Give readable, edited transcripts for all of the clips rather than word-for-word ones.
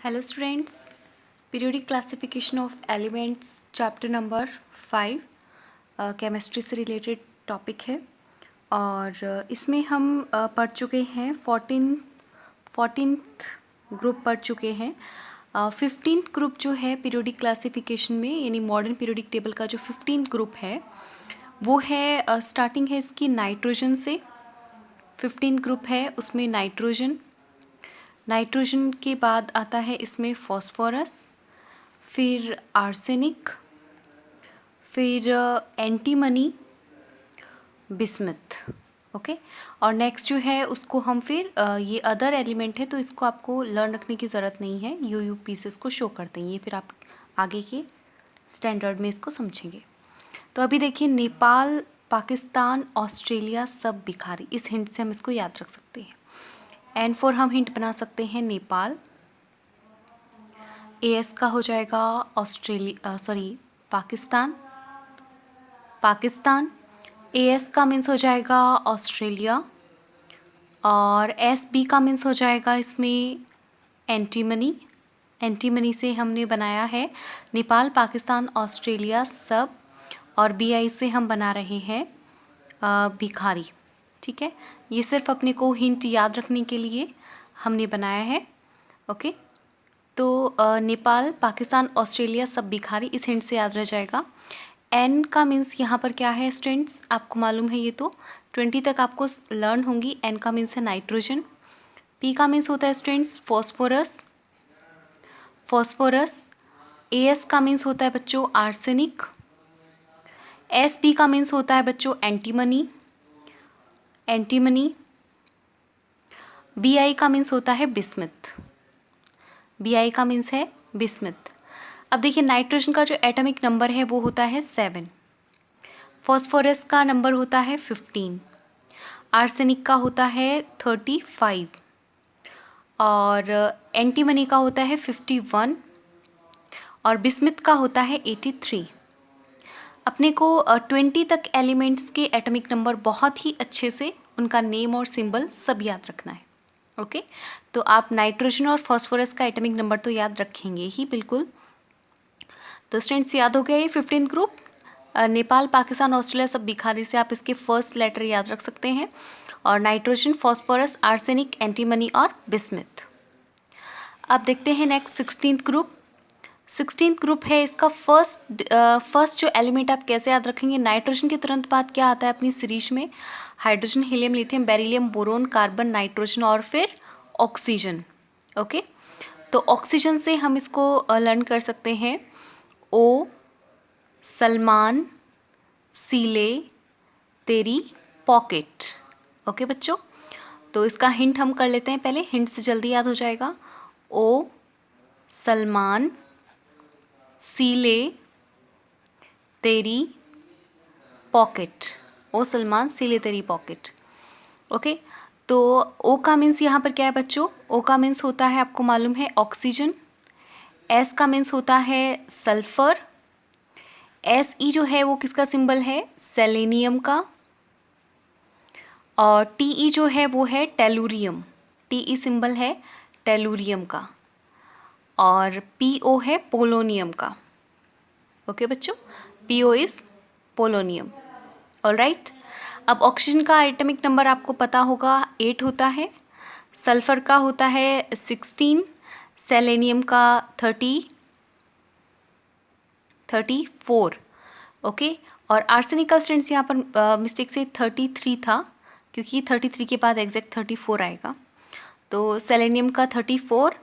Hello students, periodic classification of elements chapter number 5 chemistry से related topic है। और इसमें हम पढ़ चुके हैं 14th ग्रुप पढ़ चुके हैं। 15th ग्रुप जो है पीरियोडिक क्लासिफिकेशन में, यानी मॉडर्न पीरियोडिक टेबल का जो 15th ग्रुप है वो है, स्टार्टिंग है इसकी नाइट्रोजन से। 15th ग्रुप है उसमें नाइट्रोजन के बाद आता है इसमें फॉस्फोरस, फिर आर्सेनिक, फिर एंटीमनी, बिस्मथ। ओके, और नेक्स्ट जो है उसको हम फिर ये अदर एलिमेंट है तो इसको आपको लर्न रखने की ज़रूरत नहीं है, यू पीसेस को शो करते हैं ये, फिर आप आगे के स्टैंडर्ड में इसको समझेंगे। तो अभी देखिए, नेपाल, पाकिस्तान, ऑस्ट्रेलिया सब भिखारी, इस हिंट से हम इसको याद रख सकते हैं। N4 हम हिंट बना सकते हैं नेपाल, AS का हो जाएगा पाकिस्तान, AS का मीन्स हो जाएगा ऑस्ट्रेलिया, और SB का मीन्स हो जाएगा इसमें एंटीमनी से हमने बनाया है नेपाल, पाकिस्तान, ऑस्ट्रेलिया सब, और BI से हम बना रहे हैं भिखारी। ठीक है, ये सिर्फ अपने को हिंट याद रखने के लिए हमने बनाया है। ओके, तो नेपाल, पाकिस्तान, ऑस्ट्रेलिया सब भिखारी, इस हिंट से याद रह जाएगा। N का मीन्स यहाँ पर क्या है स्टूडेंट्स, आपको मालूम है, ये तो 20 तक आपको लर्न होंगी। N का मीन्स है नाइट्रोजन। P का मीन्स होता है स्टूडेंट्स फॉस्फोरस। AS का मीन्स होता है बच्चों आर्सेनिक। SB का मीन्स होता है बच्चों एंटीमनी। BI का मीन्स होता है बिस्मथ। BI का मीन्स है बिस्मथ। अब देखिए, नाइट्रोजन का जो एटॉमिक नंबर है वो होता है 7, फॉस्फोरस का नंबर होता है 15, आर्सेनिक का होता है 35, और एंटीमनी का होता है 51, और बिस्मथ का होता है 83। अपने को 20 तक एलिमेंट्स के एटॉमिक नंबर बहुत ही अच्छे से, उनका नेम और सिंबल सब याद रखना है। ओके, तो आप नाइट्रोजन और फॉस्फोरस का एटॉमिक नंबर तो याद रखेंगे ही बिल्कुल। तो स्टूडेंट्स, याद हो गया ये 15th group. Nepal, Pakistan, Australia सब भिखारी से आप इसके फर्स्ट लेटर याद रख सकते हैं, और नाइट्रोजन, फॉस्फोरस, आर्सेनिक, एंटीमनी और बिस्मथ। अब देखते हैं next 16th group. 16th group है इसका फर्स्ट जो एलिमेंट आप कैसे याद रखेंगे, नाइट्रोजन के तुरंत बाद क्या आता है अपनी सीरीज में, hydrogen, helium, lithium, beryllium, boron, carbon, nitrogen और फिर ऑक्सीजन। ओके, तो ऑक्सीजन से हम इसको लर्न कर सकते हैं, ओ, सलमान, सीले, तेरी पॉकेट। ओके बच्चों, तो इसका हिंट हम कर लेते हैं पहले, हिंट से जल्दी याद हो जाएगा। ओ, सलमान, सीले, तेरी पॉकेट। ओ सलमान, सीले, तेरी पॉकेट। ओके, तो ओ का मीन्स यहाँ पर क्या है बच्चों, ओ का मीन्स होता है, आपको मालूम है, ऑक्सीजन। एस का मीन्स होता है सल्फर। SE जो है वो किसका सिंबल है, सेलेनियम का। और TE जो है वो है टेलुरियम, TE सिंबल है टेलुरियम का। और PO है पोलोनियम का। ओके बच्चों, PO इज पोलोनियम। ऑलराइट, अब ऑक्सीजन का एटॉमिक नंबर आपको पता होगा 8 होता है, सल्फर का होता है 16, सेलेनियम का 34। ओके, और आर्सेनिक का स्टूडेंट्स यहाँ पर मिस्टेक से 33 था, क्योंकि 33 के बाद एग्जैक्ट 34 आएगा। तो सेलेनियम का 34,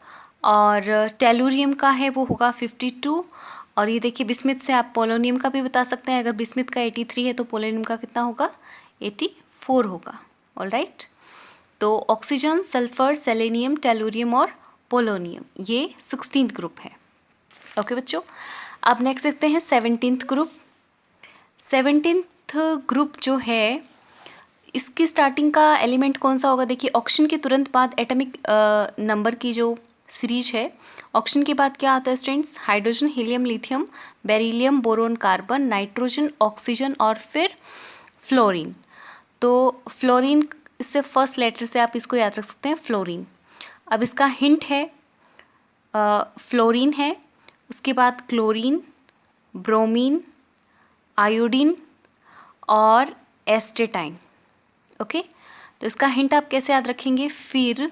और टेलुरियम का है वो होगा 52। और ये देखिए, बिस्मथ से आप पोलोनियम का भी बता सकते हैं, अगर बिस्मथ का 83 है तो पोलोनियम का कितना होगा, 84 होगा। ऑलराइट, तो ऑक्सीजन, सल्फर, सेलेनियम, टेलुरियम और पोलोनियम, ये 16th ग्रुप है। ओके बच्चों, अब नेक्स्ट देखते हैं 17th ग्रुप। 17th ग्रुप जो है, इसकी स्टार्टिंग का एलिमेंट कौन सा होगा, देखिए, ऑक्सीजन के तुरंत बाद एटॉमिक नंबर की जो सीरीज है, ऑक्सीजन के बाद क्या आता है students, hydrogen, helium, lithium, beryllium, boron, carbon, nitrogen, oxygen और फिर फ्लोरीन। तो फ्लोरीन, इससे फर्स्ट लेटर से आप इसको याद रख सकते हैं, फ्लोरीन। अब इसका हिंट है फ्लोरीन है, उसके बाद क्लोरीन, ब्रोमीन, आयोडीन और एस्टेटाइन। ओके, तो इसका हिंट आप कैसे याद रखेंगे? फिर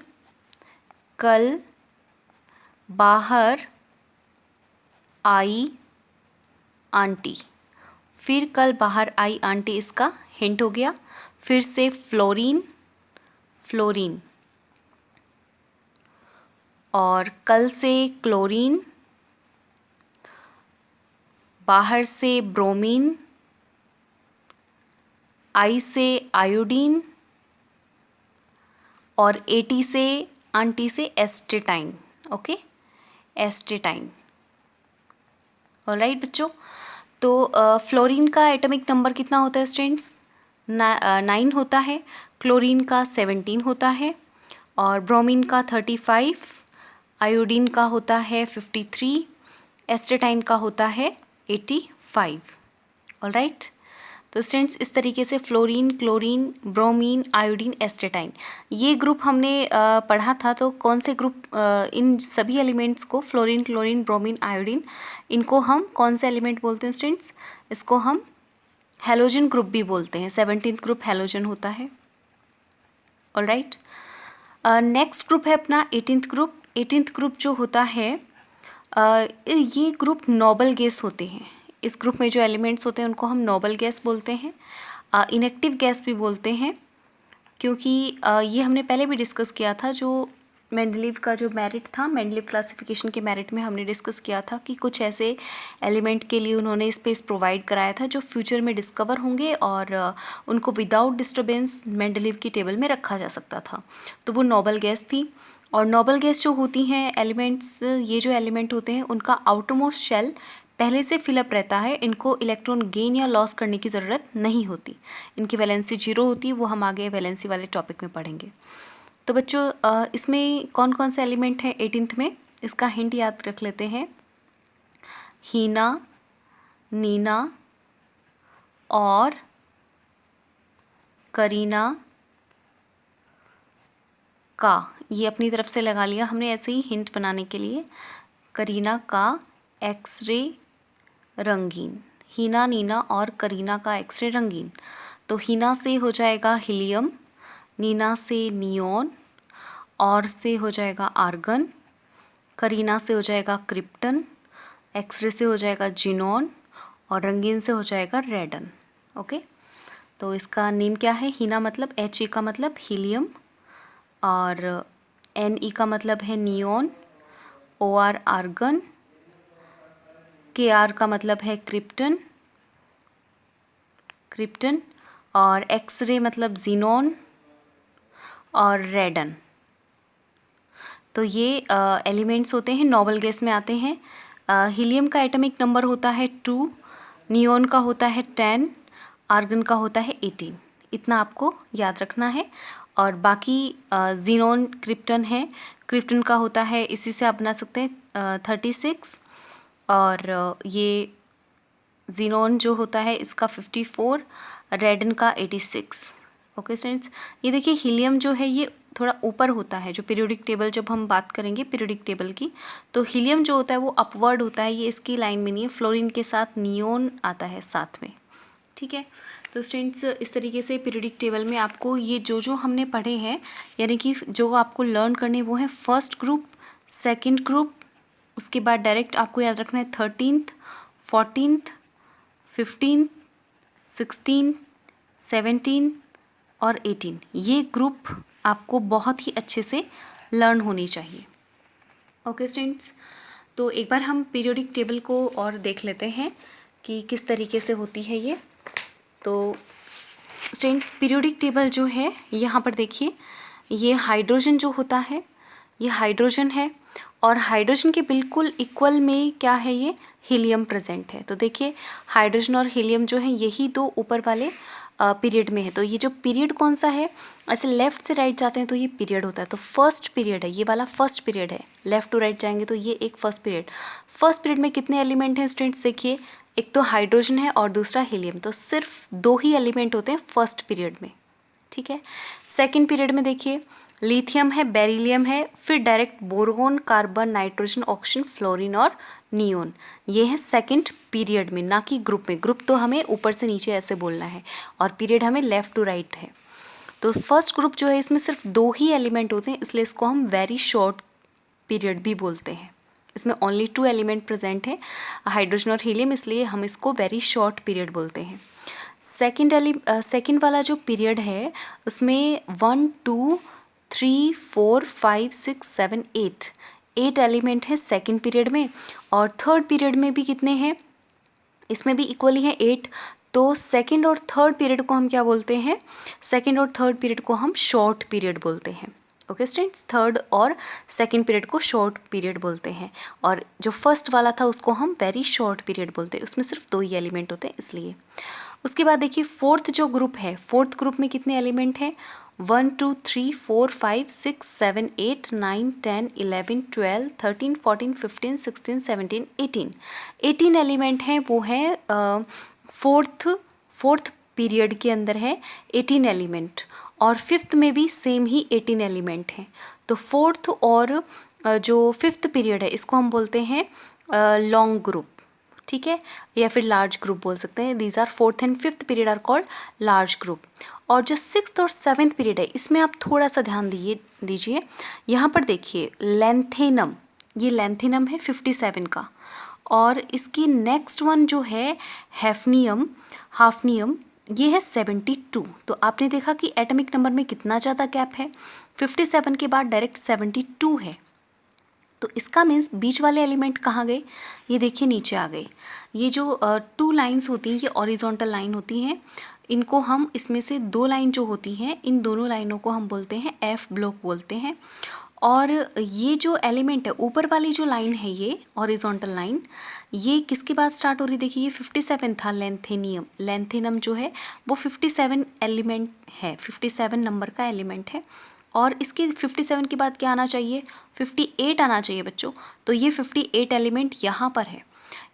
कल बाहर आई आंटी। फिर कल बाहर आई आंटी इसका हिंट हो गया। फिर से फ्लोरीन, फ्लोरीन, और कल से क्लोरीन, बाहर से ब्रोमीन, आई से आयोडीन और एटी से आंटी से एस्टेटाइन। Okay, astatine. ऑलराइट बच्चों, तो फ्लोरीन का एटॉमिक नंबर कितना होता है स्टूडेंट्स? 9 होता है, क्लोरीन का 17 होता है और ब्रोमीन का 35, आयोडीन का होता है 53, एस्टेटाइन का होता है 85। ऑलराइट, तो स्टूडेंट्स इस तरीके से fluorine, chlorine, bromine, iodine, astatine, ये ग्रुप हमने पढ़ा था। तो कौन से ग्रुप, इन सभी एलिमेंट्स को, फ्लोरीन, क्लोरीन, ब्रोमीन, आयोडीन, इनको हम कौन से एलिमेंट बोलते हैं स्टूडेंट्स? इसको हम हैलोजन ग्रुप भी बोलते हैं। 17th ग्रुप हैलोजन होता है। ऑलराइट, नेक्स्ट ग्रुप है अपना 18th ग्रुप। 18th ग्रुप जो होता है, ये ग्रुप नोबल गैस होते हैं। इस ग्रुप में जो एलिमेंट्स होते हैं उनको हम नोबल गैस बोलते हैं, इनएक्टिव गैस भी बोलते हैं, क्योंकि ये हमने पहले भी डिस्कस किया था। जो मेंडलीव का जो मेरिट था, मेंडलीव क्लासिफिकेशन के मेरिट में हमने डिस्कस किया था कि कुछ ऐसे एलिमेंट के लिए उन्होंने स्पेस प्रोवाइड कराया था जो फ्यूचर में डिस्कवर होंगे और उनको विदाउट डिस्टर्बेंस मेंडलीव की टेबल में रखा जा सकता था। तो वो नोबल गैस थी। और नोबल गैस जो होती हैं एलिमेंट्स, ये जो एलिमेंट होते हैं उनका आउटरमोस्ट शेल पहले से फिलअप रहता है। इनको इलेक्ट्रॉन गेन या लॉस करने की ज़रूरत नहीं होती। इनकी वैलेंसी 0 होती है, वो हम आगे वैलेंसी वाले टॉपिक में पढ़ेंगे। तो बच्चों इसमें कौन कौन से एलिमेंट हैं 18th में, इसका हिंट याद रख लेते हैं। हीना, नीना और करीना का, ये अपनी तरफ से लगा लिया हमने ऐसे ही हिंट बनाने के लिए। करीना का एक्सरे रंगीन, हीना, नीना और करीना का एक्सरे रंगीन। तो हीना से हो जाएगा हीलियम, नीना से नियॉन, और से हो जाएगा आर्गन, करीना से हो जाएगा क्रिप्टन, एक्सरे से हो जाएगा जिनॉन और रंगीन से हो जाएगा रेडन। ओके, तो इसका नेम क्या है? हीना मतलब He का मतलब हीलियम और Ne का मतलब है नियॉन, OR आर्गन, KR का मतलब है क्रिप्टन, क्रिप्टन और एक्सरे मतलब जीनॉन और रेडन। तो ये एलिमेंट्स होते हैं, नोबल गैस में आते हैं। हीलियम का एटॉमिक नंबर होता है 2, नियॉन का होता है 10, आर्गन का होता है 18। इतना आपको याद रखना है। और बाकी जीनॉन, क्रिप्टन है, क्रिप्टन का होता है, इसी से आप बना सकते हैं 36, और ये जीनॉन जो होता है इसका 54, रेडन का 86। ओके स्टूडेंट्स, ये देखिए हीलियम जो है ये थोड़ा ऊपर होता है। जो पीरियोडिक टेबल, जब हम बात करेंगे पीरियोडिक टेबल की, तो हीलियम जो होता है वो अपवर्ड होता है, ये इसकी लाइन में नहीं है। फ्लोरीन के साथ नियॉन आता है साथ में। ठीक है, तो स्टूडेंट्स इस तरीके से पीरियोडिक टेबल में आपको ये जो हमने पढ़े हैं, यानी कि जो आपको लर्न करने वो है फर्स्ट ग्रुप, सेकेंड ग्रुप, उसके बाद डायरेक्ट आपको याद रखना है 13th, 14th, 15th, 16th, 17 और 18। ये ग्रुप आपको बहुत ही अच्छे से लर्न होनी चाहिए। ओके स्टूडेंट्स, तो एक बार हम पीरियोडिक टेबल को और देख लेते हैं कि किस तरीके से होती है ये। तो स्टूडेंट्स पीरियोडिक टेबल जो है, यहाँ पर देखिए ये हाइड्रोजन जो होता है, ये हाइड्रोजन है और हाइड्रोजन के बिल्कुल इक्वल में क्या है, ये हीलियम प्रेजेंट है। तो देखिए हाइड्रोजन और हीलियम जो है यही दो ऊपर वाले पीरियड में है। तो ये जो पीरियड कौन सा है, ऐसे लेफ्ट से राइट जाते हैं तो ये पीरियड होता है। तो फर्स्ट पीरियड है, ये वाला फर्स्ट पीरियड है। लेफ्ट टू राइट जाएंगे तो ये एक फर्स्ट पीरियड। फर्स्ट पीरियड में कितने एलिमेंट हैं स्टूडेंट्स? देखिए एक तो हाइड्रोजन है और दूसरा हीलियम। तो सिर्फ 2 ही एलिमेंट होते हैं फर्स्ट पीरियड में। ठीक है। सेकंड पीरियड में देखिए लिथियम है, बेरिलियम है, फिर direct boron, carbon, nitrogen, oxygen, fluorine और नियोन। ये है सेकंड पीरियड में, ना कि ग्रुप में। ग्रुप तो हमें ऊपर से नीचे ऐसे बोलना है और पीरियड हमें लेफ्ट टू राइट है। तो फर्स्ट ग्रुप जो है इसमें सिर्फ 2 ही एलिमेंट होते हैं, इसलिए इसको हम वेरी शॉर्ट पीरियड भी बोलते हैं। इसमें ओनली 2 एलिमेंट प्रेजेंट है, हाइड्रोजन और हीलियम, इसलिए हम इसको वेरी शॉर्ट पीरियड बोलते हैं। सेकेंड वाला जो पीरियड है उसमें 1 2 3 4 5 6 7 8 एलिमेंट है सेकेंड पीरियड में। और थर्ड पीरियड में भी कितने हैं, इसमें भी इक्वली है 8। तो सेकेंड और थर्ड पीरियड को हम क्या बोलते हैं, सेकेंड और थर्ड पीरियड को हम शॉर्ट पीरियड बोलते हैं। ओके स्टूडेंट्स, थर्ड और सेकेंड पीरियड को शॉर्ट पीरियड बोलते हैं और जो फर्स्ट वाला था उसको हम वेरी शॉर्ट पीरियड बोलते हैं। उसमें सिर्फ 2 ही एलिमेंट होते हैं इसलिए। उसके बाद देखिए फोर्थ जो ग्रुप है, फोर्थ ग्रुप में कितने एलिमेंट हैं, 1 2 3 4 5 6 7 8 9 10 11 12 13 14 15 16 17 18 एलिमेंट हैं। वो है फोर्थ पीरियड के अंदर है 18 एलिमेंट और फिफ्थ में भी सेम ही 18 एलिमेंट हैं। तो फोर्थ और जो फिफ्थ पीरियड है इसको हम बोलते हैं लॉन्ग ग्रुप, ठीक है, या फिर लार्ज ग्रुप बोल सकते हैं। These are fourth and fifth period are called large group. और जो सिक्स्थ और सेवन्थ पीरियड है इसमें आप थोड़ा सा ध्यान दीजिए। यहाँ पर देखिए लेंथेनम, ये लेंथेनम है 57 का, और इसकी नेक्स्ट वन जो है हाफनियम ये है 72। तो आपने देखा कि एटॉमिक नंबर में कितना ज़्यादा गैप है, 57 के बाद डायरेक्ट 72 है। तो इसका मीन्स बीच वाले एलिमेंट कहाँ गए, ये देखिए नीचे आ गए। ये जो 2 लाइंस होती हैं ये ऑरिजोंटल लाइन होती हैं, इनको हम इसमें से 2 लाइन जो होती हैं इन दोनों लाइनों को हम बोलते हैं एफ ब्लॉक बोलते हैं। और ये जो एलिमेंट है ऊपर वाली जो लाइन है ये ऑरिजोंटल लाइन, ये किसके बाद स्टार्ट हो रही, देखिए ये 57 था लेंथेनम जो है वो 57 एलिमेंट है, 57 नंबर का एलिमेंट है। और इसके 57 के बाद क्या आना चाहिए, 58 आना चाहिए बच्चों। तो ये 58 एलिमेंट यहाँ पर है,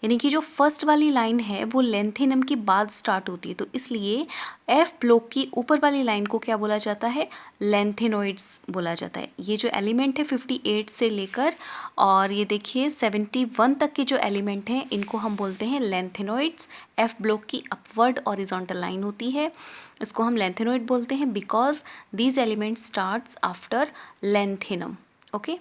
यानी कि जो फर्स्ट वाली लाइन है वो लेंथेनम के बाद स्टार्ट होती है। तो इसलिए एफ ब्लॉक की ऊपर वाली लाइन को क्या बोला जाता है, लेंथेनॉइड्स बोला जाता है। ये जो एलिमेंट है 58 से लेकर और ये देखिए 71 तक के जो एलिमेंट हैं इनको हम बोलते हैं लेंथेनॉइड्स। एफ ब्लॉक की अपवर्ड ऑरिजोंटल लाइन होती है, इसको हम लेंथेनॉइड बोलते हैं because these element starts after lanthanum. Okay,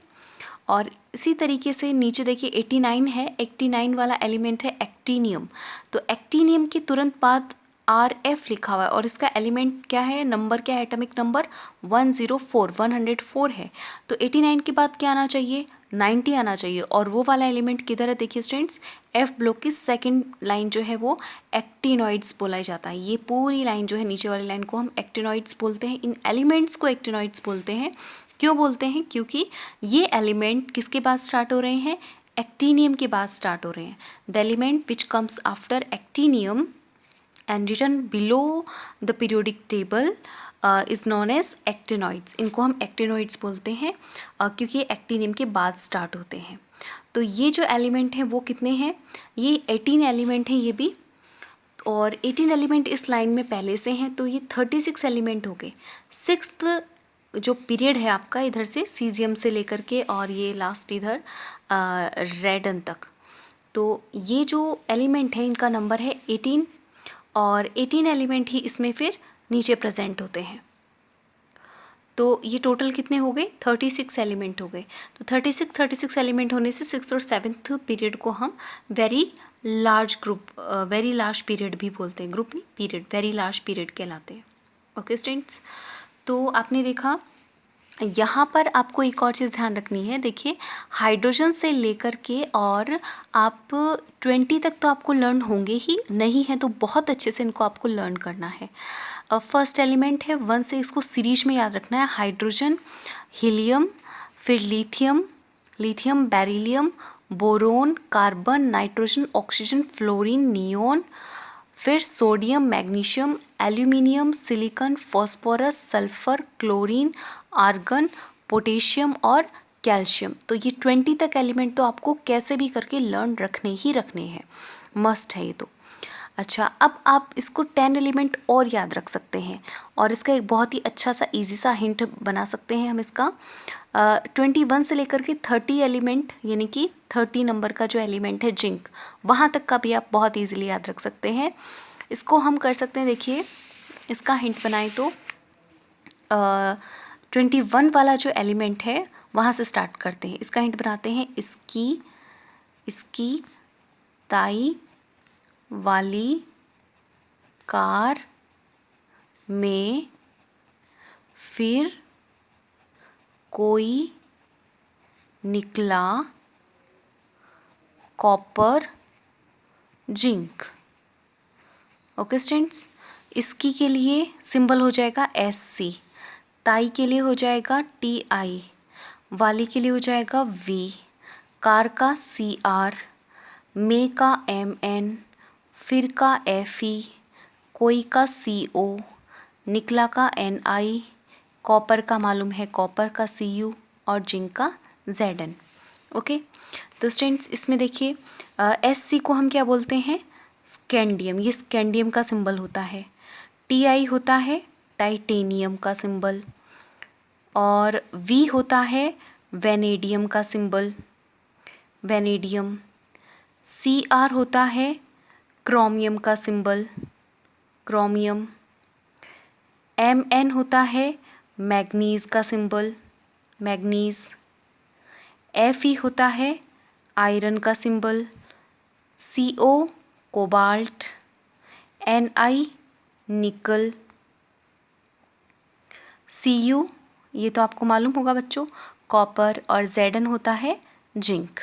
और इसी तरीके से नीचे देखिए 89 है, 89 वाला एलिमेंट है एक्टिनियम। तो एक्टिनियम के तुरंत बाद RF लिखा हुआ है और इसका एलिमेंट क्या है, नंबर क्या है, एटॉमिक नंबर 104 है। तो 89 के बाद क्या आना चाहिए, 90 आना चाहिए। और वो वाला एलिमेंट किधर है, देखिए स्टूडेंट्स एफ ब्लॉक की सेकंड लाइन जो है वो एक्टिनॉइड्स बोला जाता है। ये पूरी लाइन जो है नीचे वाली लाइन को हम एक्टिनॉइड्स बोलते हैं, इन एलिमेंट्स को एक्टिनॉइड्स बोलते हैं। क्यों बोलते हैं, क्योंकि ये एलिमेंट किसके बाद स्टार्ट हो रहे हैं, एक्टिनियम के बाद स्टार्ट हो रहे हैं। The element which comes after actinium and written below the periodic table is known as actinoids. इनको हम एक्टिनॉइड्स बोलते हैं क्योंकि ये एक्टिनियम के बाद स्टार्ट होते हैं। तो ये जो एलिमेंट हैं वो कितने हैं, ये 18 एलिमेंट हैं ये भी, और 18 एलिमेंट इस लाइन में पहले से हैं, तो ये 36 एलिमेंट हो गए। सिक्स्थ जो पीरियड है आपका इधर से सीजियम से लेकर के और ये लास्ट इधर रेडन तक, तो ये जो एलिमेंट है इनका नंबर है 18 और 18 एलिमेंट ही इसमें फिर नीचे प्रेजेंट होते हैं। तो ये टोटल कितने हो गए, 36 एलिमेंट हो गए। तो 36 एलिमेंट होने से सिक्स्थ और सेवन्थ पीरियड को हम very large group, very large period भी बोलते हैं, ग्रुप नहीं पीरियड, वेरी लार्ज पीरियड कहलाते हैं। ओके स्टूडेंट्स, तो आपने देखा यहाँ पर आपको एक और चीज़ ध्यान रखनी है। देखिए हाइड्रोजन से लेकर के और आप 20 तक तो आपको लर्न होंगे ही, नहीं है तो बहुत अच्छे से इनको आपको लर्न करना है। फर्स्ट एलिमेंट है 1 से, इसको सीरीज में याद रखना है, हाइड्रोजन, हीलियम, फिर lithium, beryllium, boron, carbon, nitrogen, oxygen, fluorine, neon, फिर sodium, magnesium, aluminium, silicon, phosphorus, sulphur, chlorine, argon, potassium और कैल्शियम। तो ये 20 तक एलिमेंट तो आपको कैसे भी करके लर्न रखने ही रखने हैं, मस्ट है ये। तो अच्छा, अब आप इसको 10 एलिमेंट और याद रख सकते हैं, और इसका एक बहुत ही अच्छा सा इजी सा हिंट बना सकते हैं हम इसका। 21 से लेकर के 30 एलिमेंट, यानी कि 30 नंबर का जो एलिमेंट है जिंक, वहाँ तक का भी आप बहुत ईजिली याद रख सकते हैं। इसको हम कर सकते हैं, देखिए इसका हिंट बनाए तो 21 वाला जो एलिमेंट है वहाँ से स्टार्ट करते हैं। इसका हिंट बनाते हैं, इसकी ताई वाली कार में फिर कोई निकला कॉपर जिंक। ओके स्टूडेंट्स, इसकी के लिए सिंबल हो जाएगा SC, ताई के लिए हो जाएगा TI, वाली के लिए हो जाएगा V, कार का CR, में का MN, फिर का FE, कोई का CO, निकला का NI, कॉपर का मालूम है कॉपर का CU, और जिंक का ZN। ओके, तो स्टूडेंट्स इसमें देखिए SC को हम क्या बोलते हैं, स्कैंडियम, ये स्कैंडियम का सिंबल होता है। TI होता है टाइटेनियम का सिंबल, और V होता है वेनेडियम का सिंबल, वेनेडियम। CR होता है क्रोमियम का सिंबल, क्रोमियम। MN होता है मैग्नीज का सिंबल, मैग्नीज। FE होता है आयरन का सिंबल, CO कोबाल्ट, NI निकल, CU ये तो आपको मालूम होगा बच्चों कॉपर, और ZN होता है जिंक।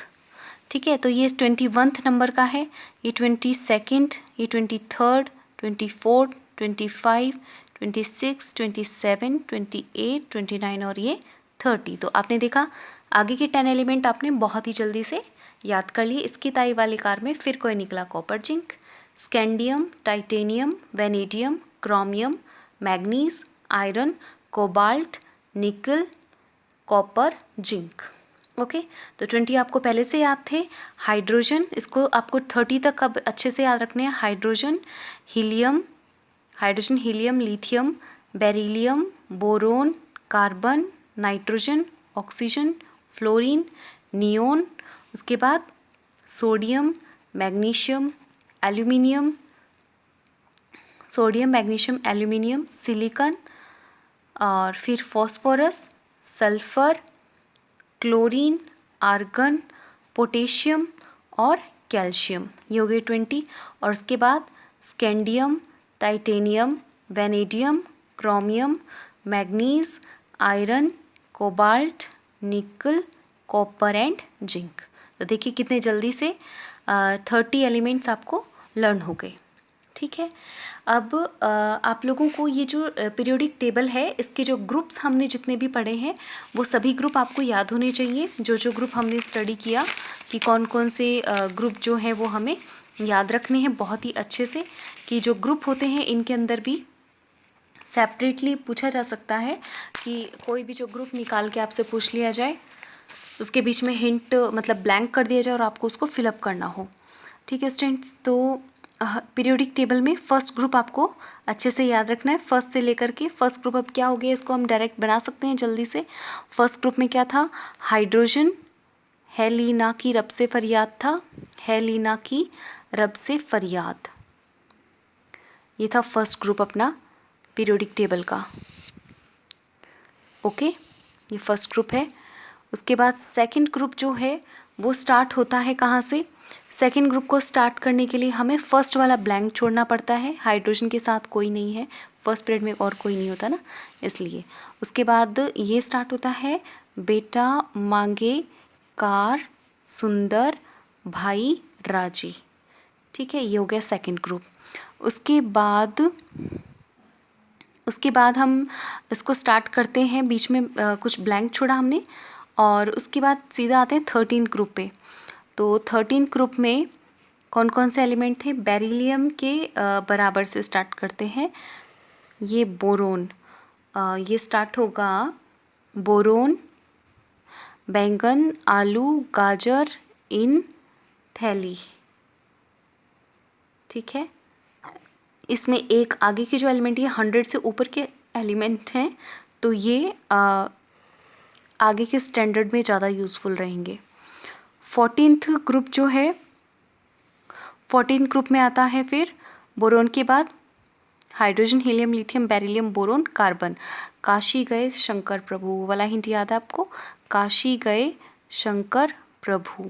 ठीक है, तो ये 21 नंबर का है, ये 22nd, ये 23rd, 24th, 25, 26, 27, 28, 29 और ये 30। तो आपने देखा आगे के 10 एलिमेंट आपने बहुत ही जल्दी से याद कर लिए। इसकी ताई वाली कार में फिर कोई निकला copper zinc, scandium, titanium, vanadium, chromium, manganese, iron, cobalt, nickel, copper, zinc. Okay, तो 20 आपको पहले से याद थे। हाइड्रोजन, इसको आपको 30 तक अब अच्छे से याद रखने हैं। Hydrogen, helium, lithium, beryllium, boron, carbon, nitrogen, oxygen, fluorine, neon, उसके बाद सोडियम, मैग्नीशियम, एल्यूमिनियम, सिलिकॉन, और फिर phosphorus, sulphur, chlorine, argon, potassium और कैल्शियम। ये हो गए 20। और उसके बाद scandium, titanium, vanadium, chromium, manganese, iron, cobalt, nickel, copper and zinc. तो देखिए कितने जल्दी से 30 एलिमेंट्स आपको लर्न हो गए। ठीक है, अब आप लोगों को ये जो पीरियोडिक टेबल है, इसके जो ग्रुप्स हमने जितने भी पढ़े हैं वो सभी ग्रुप आपको याद होने चाहिए। जो ग्रुप हमने स्टडी किया कि कौन कौन से ग्रुप जो हैं वो हमें याद रखने हैं बहुत ही अच्छे से, कि जो ग्रुप होते हैं इनके अंदर भी सेपरेटली पूछा जा सकता है कि कोई भी जो ग्रुप निकाल के आपसे पूछ लिया जाए, उसके बीच में हिंट मतलब ब्लैंक कर दिया जाए और आपको उसको फिलअप करना हो। ठीक है स्टूडेंट्स, तो पीरियोडिक टेबल में फर्स्ट ग्रुप आपको अच्छे से याद रखना है, फर्स्ट से लेकर के। फर्स्ट ग्रुप अब क्या हो गया, इसको हम डायरेक्ट बना सकते हैं जल्दी से। फर्स्ट ग्रुप में क्या था, हाइड्रोजन, है लीना की रब से फरियाद था, है लीना की रब से फरियाद। ये था फर्स्ट ग्रुप अपना पीरियोडिक टेबल का। ओके, ये फर्स्ट ग्रुप है। उसके बाद सेकंड ग्रुप जो है वो स्टार्ट होता है कहाँ से। सेकंड ग्रुप को स्टार्ट करने के लिए हमें फर्स्ट वाला ब्लैंक छोड़ना पड़ता है। हाइड्रोजन के साथ कोई नहीं है, फर्स्ट पीरियड में और कोई नहीं होता ना, इसलिए। उसके बाद ये स्टार्ट होता है, बेटा मांगे कार सुंदर भाई राजी। ठीक है, ये हो गया सेकंड ग्रुप। उसके बाद हम इसको स्टार्ट करते हैं, बीच में कुछ ब्लैंक छोड़ा हमने, और उसके बाद सीधा आते हैं 13 ग्रुप पे। तो 13 ग्रुप में कौन कौन से एलिमेंट थे, बेरिलियम के बराबर से स्टार्ट करते हैं। ये बोरोन, ये स्टार्ट होगा बोरोन, बैंगन, आलू, गाजर इन थैली। ठीक है, इसमें एक आगे के जो एलिमेंट ये 100 से ऊपर के एलिमेंट हैं, तो ये आगे के स्टैंडर्ड में ज़्यादा यूज़फुल रहेंगे। 14th ग्रुप जो है, 14th ग्रुप में आता है फिर बोरोन के बाद hydrogen, helium, lithium, beryllium, boron, carbon. Kashi गए शंकर प्रभु, वो वाला हिंट याद है आपको, काशी गए शंकर प्रभु,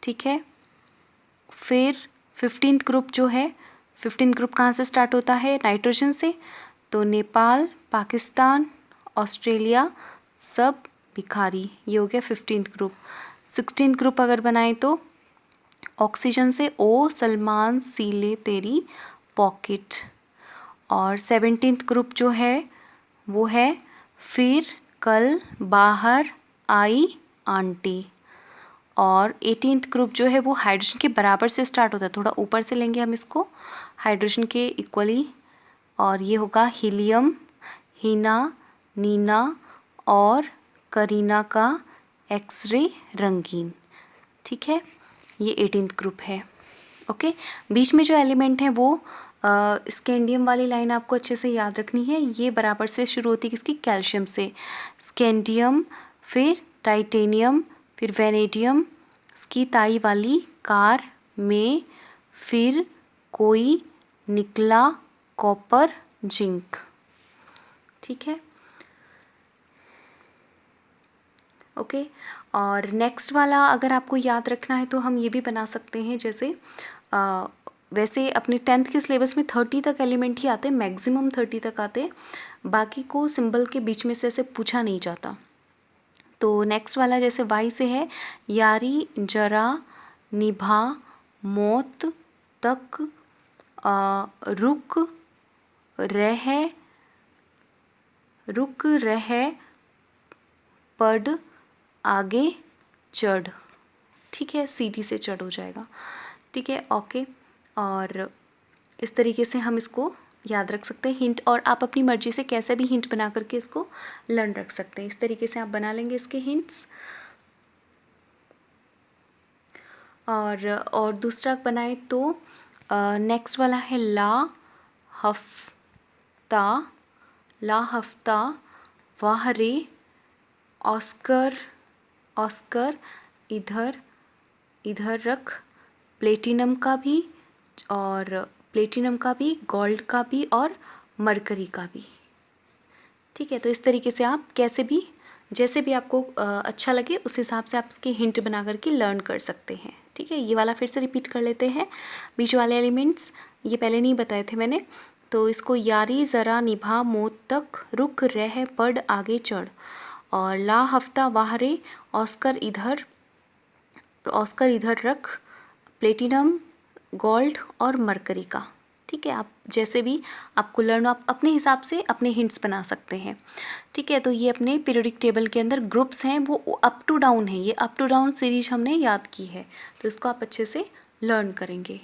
ठीक है। फिर 15th ग्रुप जो है, 15th ग्रुप कहाँ से स्टार्ट होता है, नाइट्रोजन से, तो नेपाल, पाकिस्तान, ऑस्ट्रेलिया, सब भिखारी, ये हो गया 15th ग्रुप। 16th ग्रुप अगर बनाए तो ऑक्सीजन से, ओ सलमान सीले तेरी पॉकेट। और 17th ग्रुप जो है वो है फिर कल बाहर आई आंटी। और 18th ग्रुप जो है वो हाइड्रोजन के बराबर से स्टार्ट होता है, थोड़ा ऊपर से लेंगे हम इसको, हाइड्रोजन के इक्वली, और ये होगा हीलियम, हीना, नीना और करीना का एक्सरे रंगीन, ठीक है। ये 18th ग्रुप है, ओके। बीच में जो एलिमेंट है वो स्कैंडियम वाली लाइन आपको अच्छे से याद रखनी है, ये बराबर से शुरू होती है किसकी, कैल्शियम से, स्कैंडियम, फिर टाइटेनियम, फिर वेनेडियम, इसकी ताई वाली कार में, फिर कोई निकला कॉपर, जिंक, ठीक है, ओके। और नेक्स्ट वाला अगर आपको याद रखना है तो हम ये भी बना सकते हैं, जैसे वैसे अपने 10th के सिलेबस में 30 तक एलिमेंट ही आते हैं, मैक्सिमम 30 तक आते हैं, बाकी को सिंबल के बीच में से ऐसे पूछा नहीं जाता। तो नेक्स्ट वाला जैसे वाई से है, यारी जरा निभा मौत तक, रुक रहे पढ़ आगे चढ़, ठीक है, सीढ़ी से चढ़ हो जाएगा, ठीक है, ओके। और इस तरीके से हम इसको याद रख सकते हैं हिंट, और आप अपनी मर्जी से कैसे भी हिंट बना करके इसको लर्न रख सकते हैं। इस तरीके से आप बना लेंगे इसके हिंट्स। और दूसरा बनाए तो नेक्स्ट वाला है ला हफ्ता वाह रे ऑस्कर इधर रख, प्लेटिनम का भी, गोल्ड का भी और मरकरी का भी, ठीक है। तो इस तरीके से आप जैसे भी आपको अच्छा लगे उस हिसाब से आप इसके हिंट बना करके लर्न कर सकते हैं, ठीक है। ये वाला फिर से रिपीट कर लेते हैं, बीच वाले एलिमेंट्स ये पहले नहीं बताए थे मैंने, तो इसको यारी ज़रा निभा मौत तक, रुक रह पढ़ आगे चढ़, और ला हफ्ता वाह रे ऑस्कर इधर रख, प्लेटिनम, गोल्ड और मरकरी का, ठीक है। आप जैसे भी आपको लर्न, आप अपने हिसाब से अपने हिंट्स बना सकते हैं, ठीक है। तो ये अपने पीरियोडिक टेबल के अंदर ग्रुप्स हैं वो अप टू डाउन है, ये अप टू डाउन सीरीज हमने याद की है, तो इसको आप अच्छे से लर्न करेंगे।